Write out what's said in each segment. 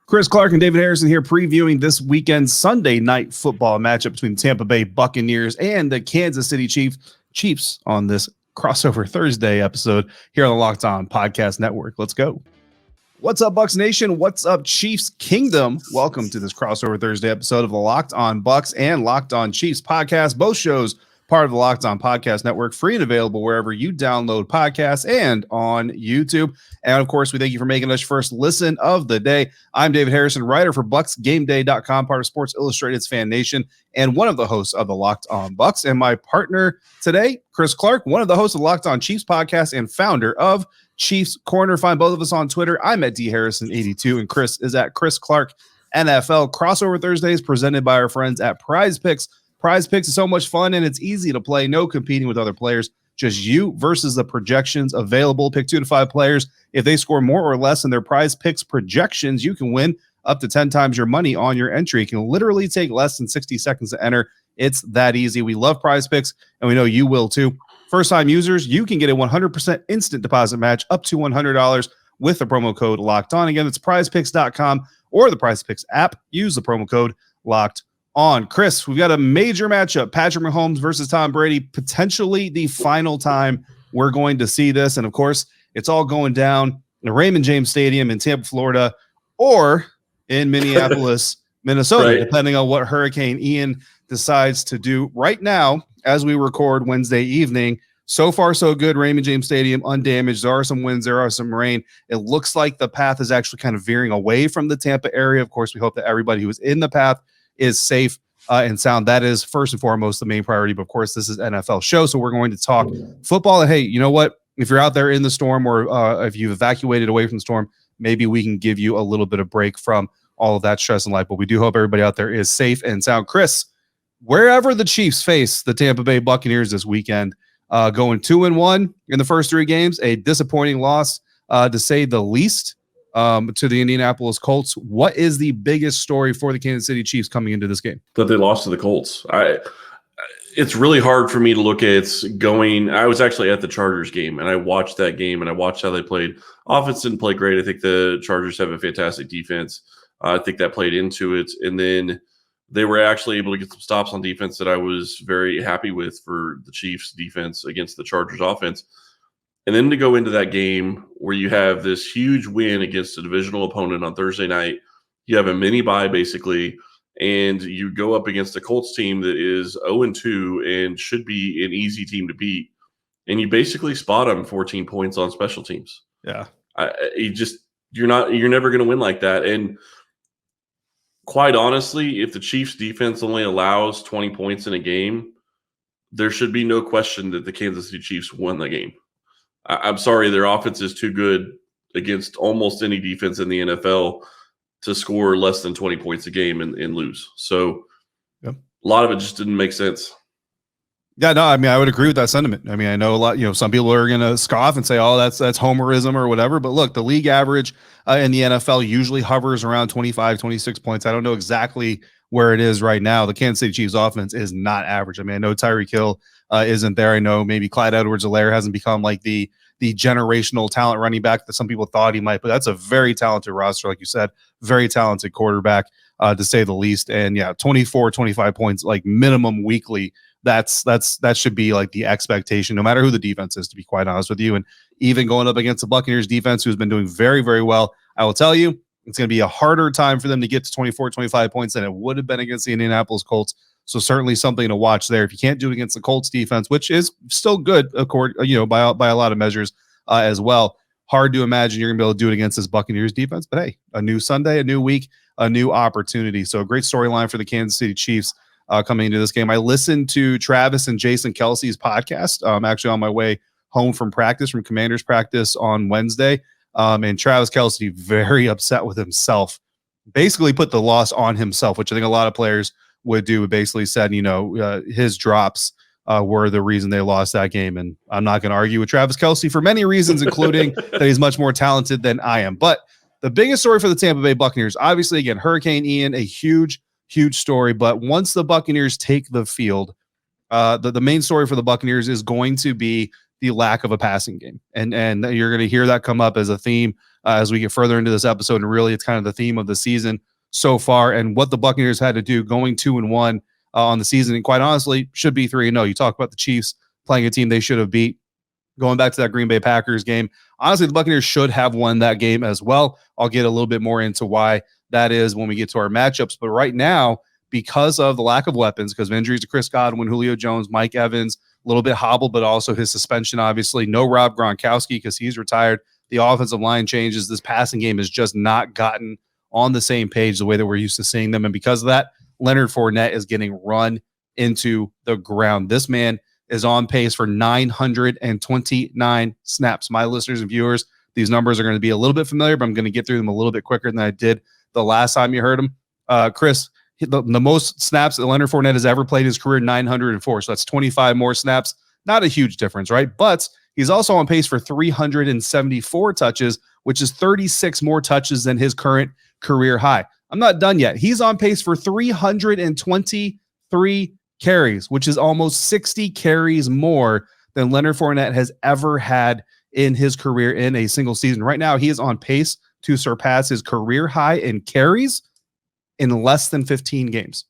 Chris Clark and David Harrison here previewing this weekend's Sunday night football matchup between the Tampa Bay Buccaneers and the Kansas City Chiefs on this crossover Thursday episode here on the Locked On Podcast Network. Let's go. What's up, Bucs Nation? What's up, Chiefs Kingdom? Welcome to this crossover Thursday episode of the Locked On Bucs and Locked On Chiefs podcast. Both shows part of the Locked On Podcast Network, free and available wherever you download podcasts and on YouTube. And of course, we thank you for making us your first listen of the day. I'm David Harrison, writer for BucsGameDay.com, part of Sports Illustrated's Fan Nation, and one of the hosts of the Locked On Bucs. And my partner today, Chris Clark, one of the hosts of the Locked On Chiefs podcast and founder of Chiefs Corner. Find both of us on Twitter. I'm at DHarrison82, and Chris is at Chris Clark NFL. Crossover Thursdays presented by our friends at PrizePicks. PrizePicks is so much fun, and it's easy to play. No competing with other players. Just you versus the projections available. Pick 2 to 5 players. If they score more or less than their PrizePicks projections, you can win up to 10 times your money on your entry. It can literally take less than 60 seconds to enter. It's that easy. We love PrizePicks, and we know you will too. First-time users, you can get a 100% instant deposit match up to $100 with the promo code Locked On. Again, it's PrizePicks.com or the PrizePicks app. Use the promo code Locked On. Chris, we've got a major matchup. Patrick Mahomes versus Tom Brady, potentially the final time we're going to see this. And of course, it's all going down in the Raymond James Stadium in Tampa, Florida, or in Minneapolis, Minnesota, right, depending on what Hurricane Ian decides to do. Right now, as we record Wednesday evening, so far so good. Raymond James Stadium undamaged. There are some winds, there are some rain. It looks like the path is actually kind of veering away from the Tampa area. Of course, we hope that everybody who is in the path is safe and sound. That is first and foremost the main priority. But of course, this is NFL show, so we're going to talk football. And hey, you know what? If you're out there in the storm, or if you've evacuated away from the storm, maybe we can give you a little bit of break from all of that stress in life. But we do hope everybody out there is safe and sound. Chris, wherever the Chiefs face the Tampa Bay Buccaneers this weekend, going 2-1 in the first 3 games, a disappointing loss to say the least. To the Indianapolis Colts. What is the biggest story for the Kansas City Chiefs coming into this game? That they lost to the Colts. It's really hard for me to look at going. I was actually at the Chargers game, and I watched that game, and I watched how they played. Offense didn't play great. I think the Chargers have a fantastic defense. I think that played into it. And then they were actually able to get some stops on defense that I was very happy with for the Chiefs defense against the Chargers offense. And then to go into that game where you have this huge win against a divisional opponent on Thursday night, you have a mini bye basically, and you go up against a Colts team that is 0-2 and should be an easy team to beat, and you basically spot them 14 points on special teams. Yeah, you're never going to win like that. And quite honestly, if the Chiefs defense only allows 20 points in a game, there should be no question that the Kansas City Chiefs won the game. I'm sorry, their offense is too good against almost any defense in the NFL to score less than 20 points a game and lose. So a lot of it just didn't make sense. Yeah, no, I mean, I would agree with that sentiment. I mean, I know a lot, some people are going to scoff and say, oh, that's homerism or whatever. But look, the league average in the NFL usually hovers around 25, 26 points. I don't know exactly where it is right now. The Kansas City Chiefs offense is not average. I mean, I know Tyreek Hill isn't there. I know maybe Clyde Edwards-Helaire hasn't become like the generational talent running back that some people thought he might, but that's a very talented roster. Like you said, very talented quarterback to say the least. And yeah, 24, 25 points, like minimum weekly. That should be like the expectation, no matter who the defense is, to be quite honest with you. And even going up against the Buccaneers defense, who's been doing very, very well, I will tell you, it's going to be a harder time for them to get to 24, 25 points than it would have been against the Indianapolis Colts. So certainly something to watch there. If you can't do it against the Colts defense, which is still good, by a lot of measures as well, hard to imagine you're going to be able to do it against this Buccaneers defense. But hey, a new Sunday, a new week, a new opportunity. So a great storyline for the Kansas City Chiefs coming into this game. I listened to Travis and Jason Kelsey's podcast. I'm actually on my way home from Commanders practice on Wednesday. And Travis Kelce, very upset with himself, basically put the loss on himself, which I think a lot of players would do. Basically said, his drops were the reason they lost that game. And I'm not going to argue with Travis Kelce for many reasons, including that he's much more talented than I am. But the biggest story for the Tampa Bay Buccaneers, obviously, again, Hurricane Ian, a huge story. But once the Buccaneers take the field, the main story for the Buccaneers is going to be the lack of a passing game. And you're going to hear that come up as a theme as we get further into this episode. And really, it's kind of the theme of the season so far, and what the Buccaneers had to do going 2-1 on the season. And quite honestly, should be 3-0. You talk about the Chiefs playing a team they should have beat. Going back to that Green Bay Packers game, honestly, the Buccaneers should have won that game as well. I'll get a little bit more into why that is when we get to our matchups. But right now, because of the lack of weapons, because of injuries to Chris Godwin, Julio Jones, Mike Evans, a little bit hobbled, but also his suspension, obviously. No Rob Gronkowski because he's retired. The offensive line changes. This passing game has just not gotten on the same page the way that we're used to seeing them. And because of that, Leonard Fournette is getting run into the ground. This man is on pace for 929 snaps. My listeners and viewers, these numbers are going to be a little bit familiar, but I'm going to get through them a little bit quicker than I did the last time you heard them. Chris, the most snaps that Leonard Fournette has ever played in his career, 904. So that's 25 more snaps. Not a huge difference, right? But he's also on pace for 374 touches, which is 36 more touches than his current career high. I'm not done yet. He's on pace for 323 carries, which is almost 60 carries more than Leonard Fournette has ever had in his career in a single season. Right now, he is on pace to surpass his career high in carries in less than 15 games.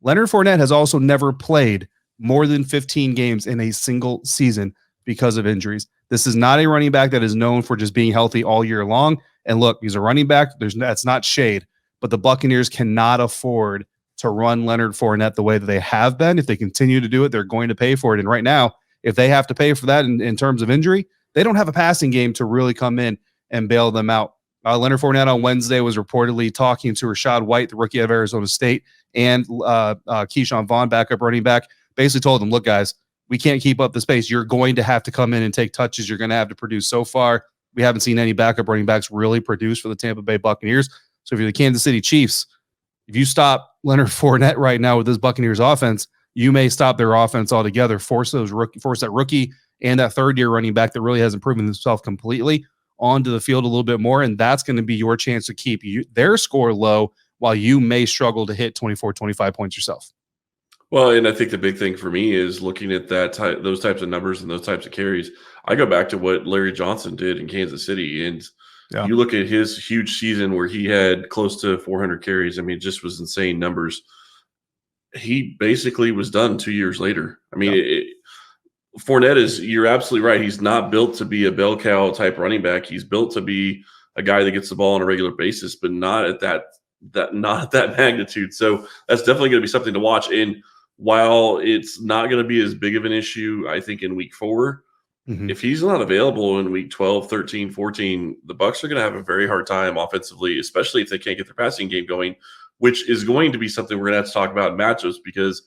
Leonard Fournette has also never played more than 15 games in a single season because of injuries. This is not a running back that is known for just being healthy all year long. And look, he's a running back. That's not shade, but the Buccaneers cannot afford to run Leonard Fournette the way that they have been. If they continue to do it, they're going to pay for it. And right now, if they have to pay for that in terms of injury, they don't have a passing game to really come in and bail them out. Leonard Fournette on Wednesday was reportedly talking to Rachaad White, the rookie of Arizona State, and Keyshawn Vaughn, backup running back, basically told them, look, guys, we can't keep up the pace. You're going to have to come in and take touches. You're going to have to produce. So far, we haven't seen any backup running backs really produce for the Tampa Bay Buccaneers. So if you're the Kansas City Chiefs, if you stop Leonard Fournette right now with this Buccaneers offense, you may stop their offense altogether, force that rookie and that third-year running back that really hasn't proven himself completely onto the field a little bit more, and that's going to be your chance to keep their score low while you may struggle to hit 24, 25 points yourself. Well, and I think the big thing for me is looking at those types of numbers and those types of carries. I go back to what Larry Johnson did in Kansas City, and you look at his huge season where he had close to 400 carries. I mean, it just was insane numbers. He basically was done 2 years later. I mean, Fournette you're absolutely right. He's not built to be a bell cow type running back. He's built to be a guy that gets the ball on a regular basis, but not at that magnitude. So that's definitely going to be something to watch. And while it's not going to be as big of an issue, I think in week 4, if he's not available in week 12, 13, 14, the Bucs are going to have a very hard time offensively, especially if they can't get their passing game going, which is going to be something we're going to have to talk about in matchups, because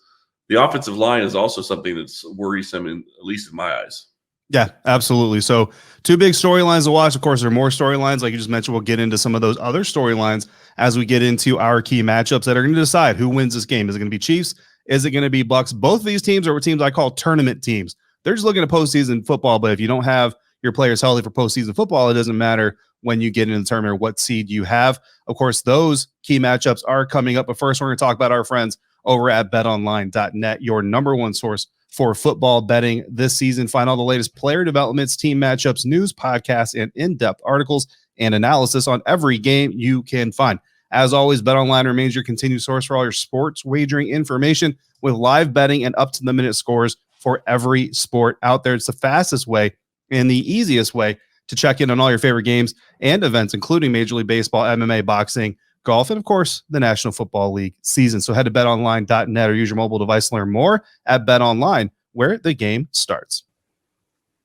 the offensive line is also something that's worrisome, at least in my eyes. Yeah, absolutely. So 2 big storylines to watch. Of course, there are more storylines. Like you just mentioned, we'll get into some of those other storylines as we get into our key matchups that are going to decide who wins this game. Is it going to be Chiefs? Is it going to be Bucs? Both of these teams are teams I call tournament teams. They're just looking at postseason football, but if you don't have your players healthy for postseason football, it doesn't matter when you get into the tournament or what seed you have. Of course, those key matchups are coming up. But first, we're going to talk about our friends over at BetOnline.net, your number one source for football betting this season. Find all the latest player developments, team matchups, news, podcasts, and in-depth articles and analysis on every game you can find. As always, BetOnline remains your continued source for all your sports wagering information with live betting and up-to-the-minute scores for every sport out there. It's the fastest way and the easiest way to check in on all your favorite games and events, including Major League Baseball, MMA, boxing, golf, and, of course, the National Football League season. So head to betonline.net or use your mobile device to learn more at BetOnline, where the game starts.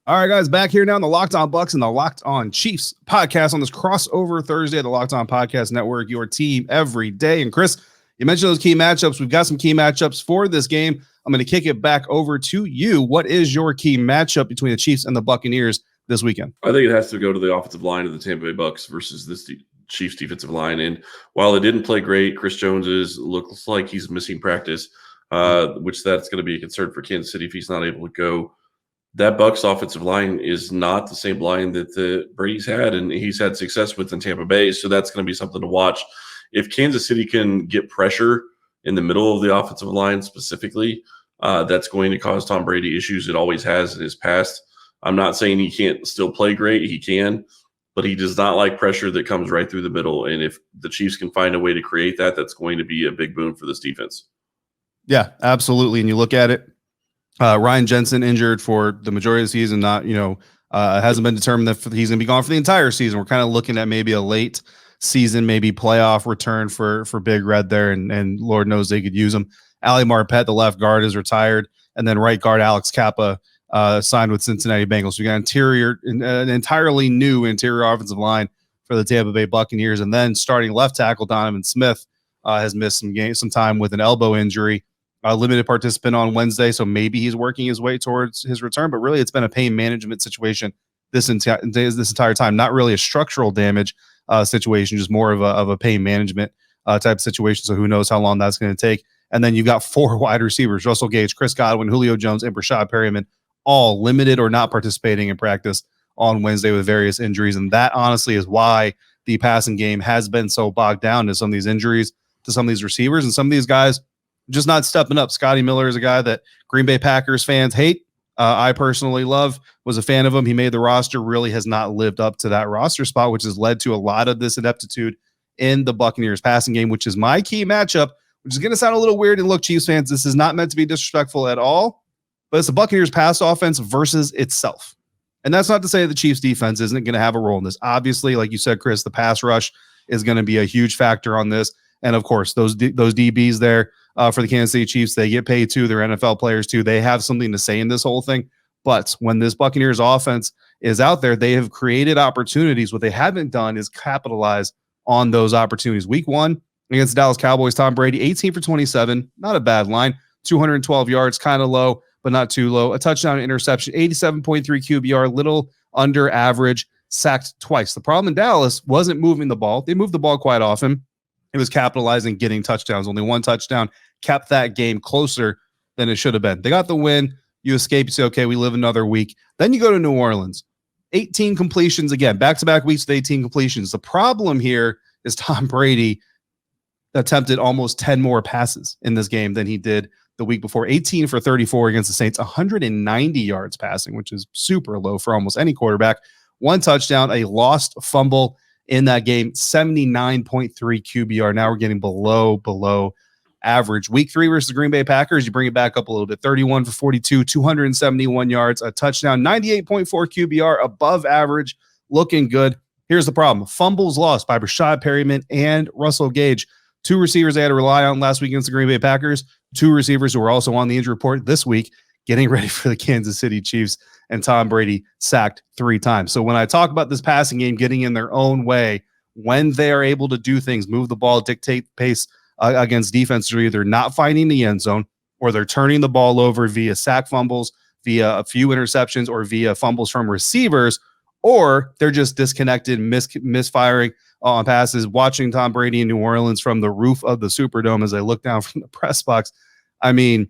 All right, guys, back here now on the Locked On Bucs and the Locked On Chiefs podcast on this crossover Thursday at the Locked On Podcast Network, your team every day. And, Chris, you mentioned those key matchups. We've got some key matchups for this game. I'm going to kick it back over to you. What is your key matchup between the Chiefs and the Buccaneers this weekend? I think it has to go to the offensive line of the Tampa Bay Bucs versus this Chiefs defensive line. And while it didn't play great, Chris Jones looks like he's missing practice, which that's going to be a concern for Kansas City if he's not able to go. That Bucs offensive line is not the same line that the Brady's had, and he's had success with in Tampa Bay. So that's going to be something to watch. If Kansas City can get pressure in the middle of the offensive line specifically, that's going to cause Tom Brady issues. It always has in his past. I'm not saying he can't still play great. He can, but he does not like pressure that comes right through the middle. And if the Chiefs can find a way to create that, that's going to be a big boon for this defense. Yeah, absolutely. And you look at it, Ryan Jensen injured for the majority of the season, hasn't been determined if he's going to be gone for the entire season. We're kind of looking at maybe a late season, maybe playoff return for Big Red there, and Lord knows they could use him. Ali Marpet, the left guard, is retired, and then right guard Alex Kappa signed with Cincinnati Bengals. We got an entirely new interior offensive line for the Tampa Bay Buccaneers, and then starting left tackle Donovan Smith has missed some time with an elbow injury. Limited participant on Wednesday, so maybe he's working his way towards his return. But really, it's been a pain management situation this entire time. Not really a structural damage situation, just more of a pain management type situation. So who knows how long that's going to take. And then you've got 4 wide receivers: Russell Gage, Chris Godwin, Julio Jones, and Brashad Perryman, all limited or not participating in practice on Wednesday with various injuries. And that honestly is why the passing game has been so bogged down to some of these injuries to some of these receivers, and some of these guys just not stepping up. Scotty Miller is a guy that Green Bay Packers fans hate. I personally love, was a fan of him. He made the roster, really has not lived up to that roster spot, which has led to a lot of this ineptitude in the Buccaneers passing game, which is my key matchup, which is going to sound a little weird. And look, Chiefs fans, this is not meant to be disrespectful at all, but it's the Buccaneers pass offense versus itself. And that's not to say the Chiefs defense isn't going to have a role in this. Obviously, like you said, Chris, the pass rush is going to be a huge factor on this. And of course, those DBs there for the Kansas City Chiefs, they get paid too. They're NFL players too. They have something to say in this whole thing. But when this Buccaneers offense is out there, they have created opportunities. What they haven't done is capitalize on those opportunities. Week 1 against the Dallas Cowboys, Tom Brady, 18 for 27, not a bad line, 212 yards, kind of low, but not too low. A touchdown, interception, 87.3 QBR, little under average, sacked twice. The problem in Dallas wasn't moving the ball. They moved the ball quite often. It was capitalizing, getting touchdowns. Only 1 touchdown kept that game closer than it should have been. They got the win. You escape. You say, okay, we live another week. Then you go to New Orleans. 18 completions again, back-to-back weeks with 18 completions. The problem here is Tom Brady attempted almost 10 more passes in this game than he did the week before. 18 for 34 against the Saints, 190 yards passing, which is super low for almost any quarterback. 1 touchdown, a lost fumble in that game, 79.3 QBR. Now we're getting below average. Week 3 versus the Green Bay Packers, you bring it back up a little bit. 31 for 42, 271 yards, a touchdown, 98.4 QBR, above average, looking good. Here's the problem. Fumbles lost by Brashad Perryman and Russell Gage. 2 receivers they had to rely on last week against the Green Bay Packers. 2 receivers who were also on the injury report this week, getting ready for the Kansas City Chiefs, and Tom Brady sacked 3 times. So when I talk about this passing game getting in their own way, when they are able to do things, move the ball, dictate pace against defenses, are either not finding the end zone or they're turning the ball over via sack fumbles, via a few interceptions, or via fumbles from receivers, or they're just disconnected, misfiring on passes. Watching Tom Brady in New Orleans from the roof of the Superdome as I look down from the press box, I mean,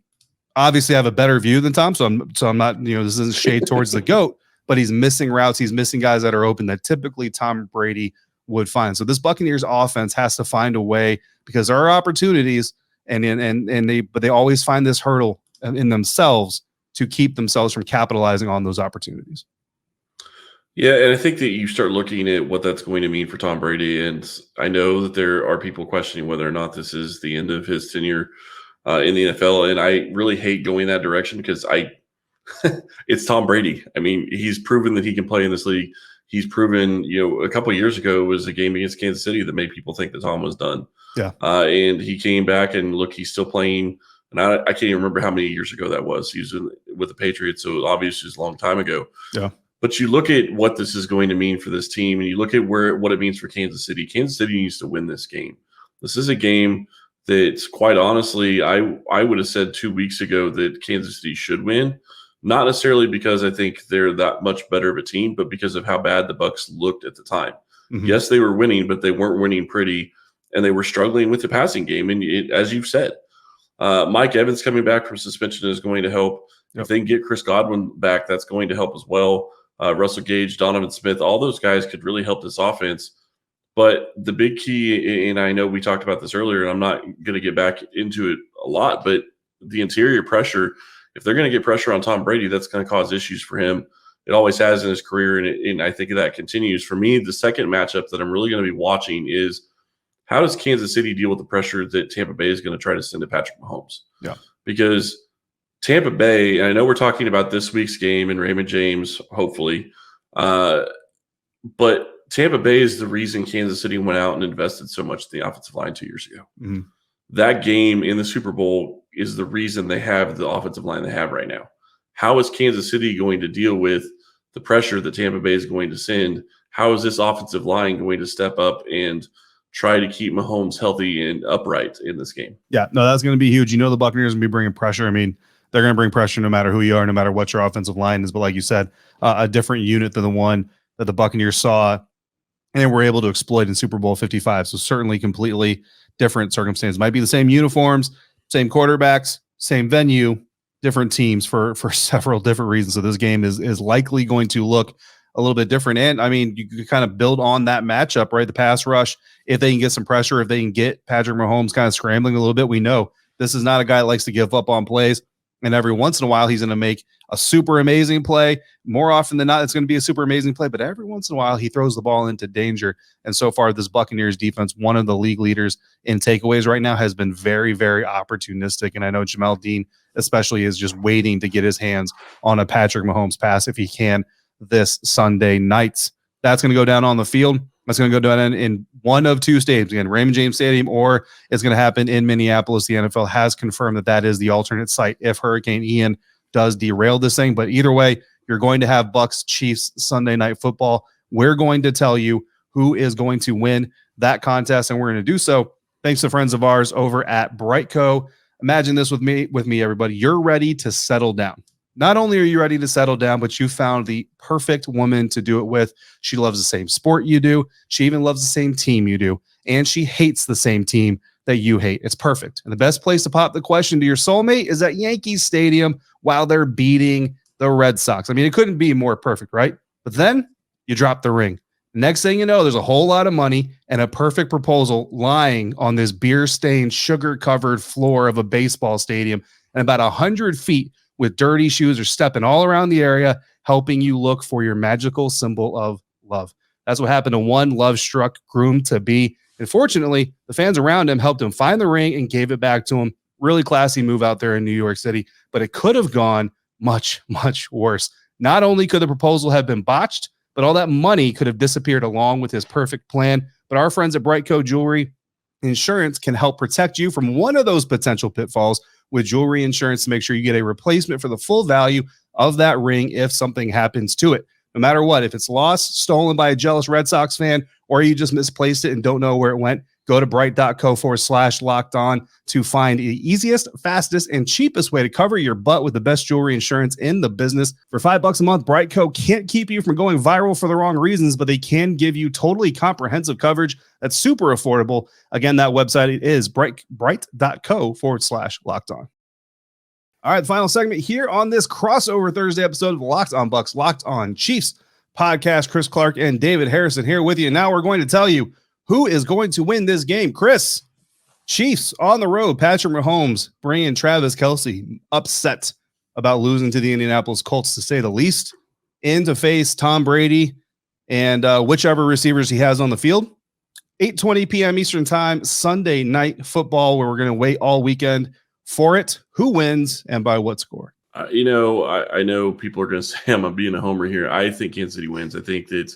obviously I have a better view than Tom, so I'm not, this isn't shade towards the GOAT, but he's missing routes. He's missing guys that are open that typically Tom Brady would find. So this Buccaneers offense has to find a way, because there are opportunities but they always find this hurdle in themselves to keep themselves from capitalizing on those opportunities. Yeah, and I think that you start looking at what that's going to mean for Tom Brady, and I know that there are people questioning whether or not this is the end of his tenure in the NFL, and I really hate going that direction because it's Tom Brady. I mean, he's proven that he can play in this league. He's proven, a couple of years ago was a game against Kansas City that made people think that Tom was done. Yeah. And he came back and look, he's still playing. And I can't even remember how many years ago that was. He was with the Patriots, so obviously it's a long time ago. Yeah. But you look at what this is going to mean for this team, and you look at what it means for Kansas City. Kansas City needs to win this game. This is a game that, quite honestly, I would have said 2 weeks ago that Kansas City should win. Not necessarily because I think they're that much better of a team, but because of how bad the Bucs looked at the time. Mm-hmm. Yes, they were winning, but they weren't winning pretty, and they were struggling with the passing game. And as you've said, Mike Evans coming back from suspension is going to help. Yep. If they can get Chris Godwin back, that's going to help as well. Russell Gage, Donovan Smith, all those guys could really help this offense. But the big key, and I know we talked about this earlier, and I'm not going to get back into it a lot, but the interior pressure, if they're going to get pressure on Tom Brady, that's going to cause issues for him. It always has in his career, and I think that continues. For me, the second matchup that I'm really going to be watching is how does Kansas City deal with the pressure that Tampa Bay is going to try to send to Patrick Mahomes? Yeah. Because Tampa Bay, and I know we're talking about this week's game and Raymond James, hopefully, but Tampa Bay is the reason Kansas City went out and invested so much in the offensive line 2 years ago. Mm-hmm. That game in the Super Bowl is the reason they have the offensive line they have right now. How is Kansas City going to deal with the pressure that Tampa Bay is going to send? How is this offensive line going to step up and try to keep Mahomes healthy and upright in this game? Yeah, no, that's going to be huge. You know, the Buccaneers are going to be bringing pressure. I mean, they're going to bring pressure no matter who you are, no matter what your offensive line is. But like you said, a different unit than the one that the Buccaneers saw and were able to exploit in Super Bowl 55. So certainly completely different circumstances. Might be the same uniforms, same quarterbacks, same venue, different teams for several different reasons. So this game is likely going to look a little bit different. And I mean, you kind of build on that matchup, right? The pass rush, if they can get some pressure, if they can get Patrick Mahomes kind of scrambling a little bit, we know this is not a guy that likes to give up on plays. And every once in a while, he's going to make a super amazing play. More often than not, it's going to be a super amazing play. But every once in a while, he throws the ball into danger. And so far, this Buccaneers defense, one of the league leaders in takeaways right now, has been very, very opportunistic. And I know Jamel Dean especially is just waiting to get his hands on a Patrick Mahomes pass if he can this Sunday night. That's going to go down on the field. That's going to go down in one of two stadiums, again, Raymond James Stadium, or it's going to happen in Minneapolis. The NFL has confirmed that is the alternate site if Hurricane Ian does derail this thing. But either way, you're going to have Bucs Chiefs Sunday Night Football. We're going to tell you who is going to win that contest, and we're going to do so thanks to friends of ours over at BriteCo. Imagine this with me, everybody. You're ready to settle down. Not only are you ready to settle down, but you found the perfect woman to do it with. She loves the same sport you do. She even loves the same team you do. And she hates the same team that you hate. It's perfect. And the best place to pop the question to your soulmate is at Yankees Stadium while they're beating the Red Sox. I mean, it couldn't be more perfect, right? But then you drop the ring. Next thing you know, there's a whole lot of money and a perfect proposal lying on this beer-stained, sugar-covered floor of a baseball stadium, and about 100 feet with dirty shoes are stepping all around the area, helping you look for your magical symbol of love. That's what happened to one love-struck groom-to-be. And fortunately, the fans around him helped him find the ring and gave it back to him. Really classy move out there in New York City, but it could have gone much, much worse. Not only could the proposal have been botched, but all that money could have disappeared along with his perfect plan. But our friends at BriteCo Jewelry Insurance can help protect you from one of those potential pitfalls with jewelry insurance to make sure you get a replacement for the full value of that ring if something happens to it. No matter what, if it's lost, stolen by a jealous Red Sox fan, or you just misplaced it and don't know where it went, go to brite.co/locked-on to find the easiest, fastest, and cheapest way to cover your butt with the best jewelry insurance in the business. For $5 a month, BriteCo can't keep you from going viral for the wrong reasons, but they can give you totally comprehensive coverage that's super affordable. Again, that website is brite.co/locked-on. All right, the final segment here on this crossover Thursday episode of Locked On Bucks, Locked On Chiefs podcast. Chris Clark and David Harrison here with you. Now we're going to tell you who is going to win this game. Chris, Chiefs on the road. Patrick Mahomes bringing Travis Kelce, upset about losing to the Indianapolis Colts, to say the least, in to face Tom Brady and whichever receivers he has on the field. 8:20 p.m. Eastern time, Sunday Night Football, where we're going to wait all weekend for it. Who wins and by what score? I know people are going to say I'm being a homer here. I think Kansas City wins. I think that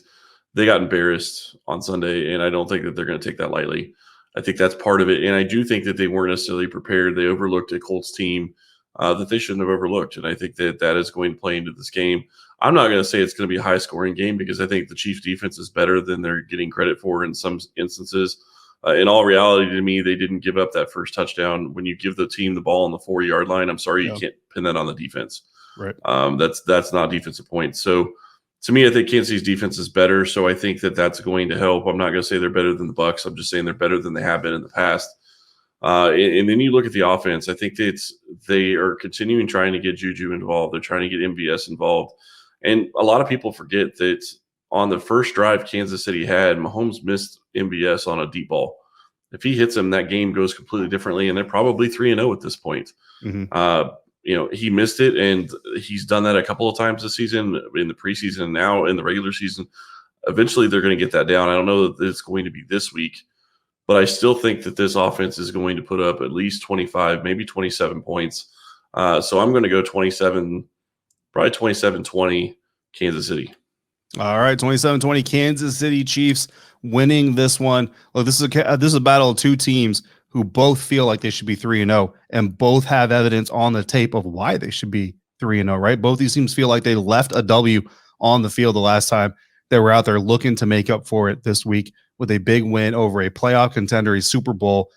they got embarrassed on Sunday, and I don't think that they're going to take that lightly. I think that's part of it, and I do think that they weren't necessarily prepared. They overlooked a Colts team that they shouldn't have overlooked, and I think that is going to play into this game. I'm not going to say it's going to be a high-scoring game because I think the Chiefs' defense is better than they're getting credit for in some instances. In all reality, to me, they didn't give up that first touchdown. When you give the team the ball on the 4-yard line, I'm sorry, you can't pin that on the defense. Right. That's not defensive points. So to me, I think Kansas City's defense is better. So I think that that's going to help. I'm not going to say they're better than the Bucs. I'm just saying they're better than they have been in the past. And then you look at the offense. I think that they are continuing trying to get Juju involved. They're trying to get MVS involved. And a lot of people forget that on the first drive Kansas City had, Mahomes missed MVS on a deep ball. If he hits him, that game goes completely differently, and they're probably 3-0 at this point. Mm-hmm. he missed it, and he's done that a couple of times this season in the preseason and now in the regular season. Eventually, they're going to get that down. I don't know that it's going to be this week, but I still think that this offense is going to put up at least 25, maybe 27 points. So I'm going to go 27, probably 27-20 Kansas City. All right, 27-20 Kansas City Chiefs winning this one. Look, this is a battle of two teams who both feel like they should be 3-0 and both have evidence on the tape of why they should be 3-0, right? Both these teams feel like they left a W on the field the last time they were out there looking to make up for it this week with a big win over a playoff contender, a Super Bowl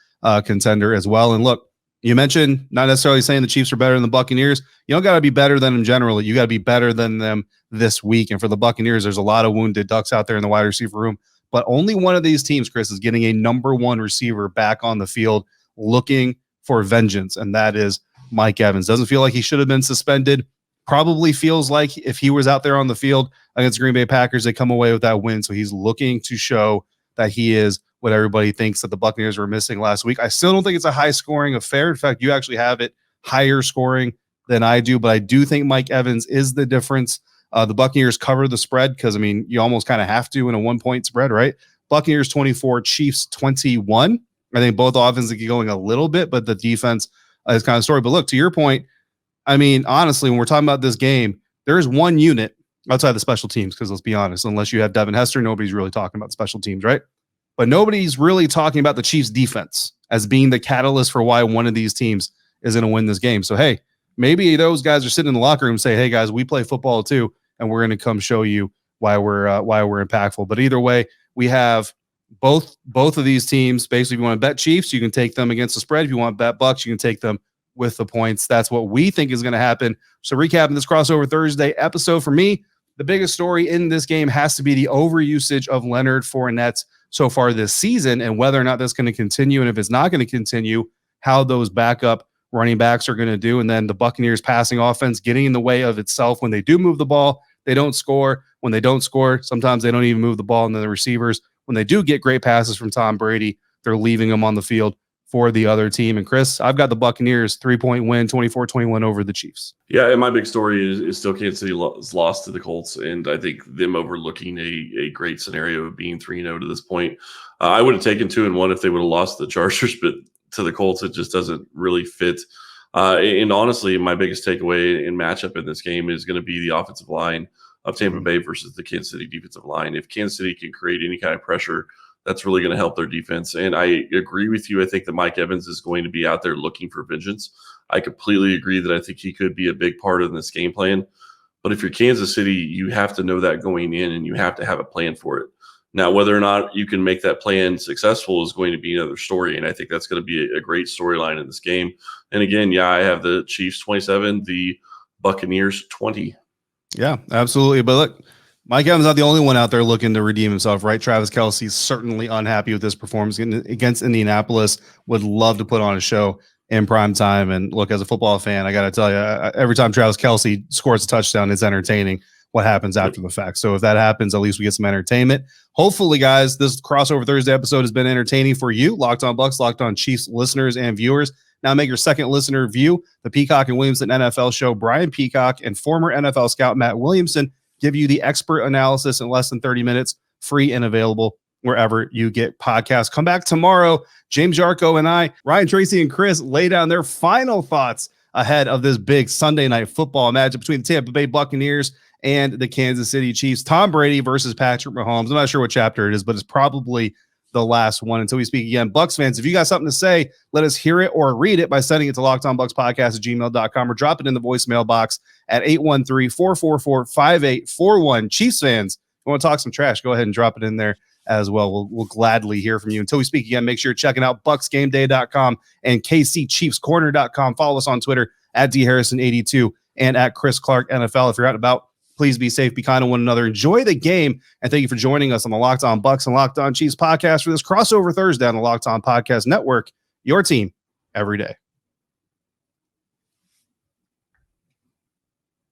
contender as well. And look, you mentioned not necessarily saying the Chiefs are better than the Buccaneers. You don't got to be better than them generally. You got to be better than them this week. And for the Buccaneers, there's a lot of wounded ducks out there in the wide receiver room. But only one of these teams, Chris, is getting a number one receiver back on the field looking for vengeance, and that is Mike Evans. Doesn't feel like he should have been suspended. Probably feels like if he was out there on the field against the Green Bay Packers, they come away with that win. So he's looking to show that he is what everybody thinks that the Buccaneers were missing last week. I still don't think it's a high-scoring affair. In fact, you actually have it higher scoring than I do, but I do think Mike Evans is the difference. The Buccaneers cover the spread because, you almost kind of have to in a 1-point spread, right? Buccaneers 24, Chiefs 21. I think both offenses get going a little bit, but the defense is kind of story. But look, to your point, honestly, when we're talking about this game, there is one unit outside the special teams because let's be honest, unless you have Devin Hester, nobody's really talking about the special teams, right? But nobody's really talking about the Chiefs' defense as being the catalyst for why one of these teams is going to win this game. So, hey, maybe those guys are sitting in the locker room and say, hey, guys, we play football too, and we're going to come show you why we're impactful. But either way, we have both of these teams. Basically, if you want to bet Chiefs, you can take them against the spread. If you want to bet Bucks, you can take them with the points. That's what we think is going to happen. So recapping this crossover Thursday episode, for me, the biggest story in this game has to be the overusage of Leonard Fournette so far this season and whether or not that's going to continue. And if it's not going to continue, how those backup running backs are going to do. And then the Buccaneers passing offense getting in the way of itself. When they do move the ball, they don't score. When they don't score, sometimes they don't even move the ball. And then the receivers, when they do get great passes from Tom Brady, they're leaving them on the field for the other team. And Chris, I've got the Buccaneers 3-point win, 24-21 over the Chiefs. Yeah, and my big story is still Kansas City lost to the Colts, and I think them overlooking a great scenario of being 3-0 to this point. I would have taken 2-1 if they would have lost the Chargers, but to the Colts, it just doesn't really fit. And honestly, my biggest takeaway in matchup in this game is going to be the offensive line of Tampa Bay versus the Kansas City defensive line. If Kansas City can create any kind of pressure, that's really going to help their defense. And I agree with you. I think that Mike Evans is going to be out there looking for vengeance. I completely agree that I think he could be a big part of this game plan. But if you're Kansas City, you have to know that going in, and you have to have a plan for it. Now, whether or not you can make that plan successful is going to be another story, and I think that's going to be a great storyline in this game. And again, yeah, I have the Chiefs 27, the Buccaneers 20. Yeah, absolutely. But look, Mike Evans is not the only one out there looking to redeem himself, right? Travis Kelce's certainly unhappy with this performance against Indianapolis. Would love to put on a show in prime time. And look, as a football fan, I got to tell you, every time Travis Kelce scores a touchdown, it's entertaining what happens after the fact. So if that happens, at least we get some entertainment. Hopefully, guys, this crossover Thursday episode has been entertaining for you, Locked On Bucks, Locked On Chiefs listeners and viewers. Now make your second listener view the Peacock and Williamson NFL show. Brian Peacock and former NFL scout Matt Williamson give you the expert analysis in less than 30 minutes, free and available wherever you get podcasts. Come back tomorrow. James Yarko and I, Ryan Tracy and Chris, lay down their final thoughts ahead of this big Sunday night football matchup between the Tampa Bay Buccaneers and the Kansas City Chiefs. Tom Brady versus Patrick Mahomes. I'm not sure what chapter it is, but it's probably the last one until we speak again. Bucks fans, if you got something to say, let us hear it or read it by sending it to LockedOnBucksPodcast@gmail.com or drop it in the voicemail box at 813-444-5841. Chiefs fans, if you want to talk some trash, go ahead and drop it in there as well. We'll gladly hear from you. Until we speak again, make sure you're checking out BucksGameDay.com and KCChiefsCorner.com. Follow us on Twitter at DHarrison82 and at Chris Clark NFL. If you're out and about, please be safe, be kind to one another, enjoy the game, and thank you for joining us on the Locked On Bucks and Locked On Chiefs podcast for this crossover Thursday on the Locked On Podcast Network, your team every day.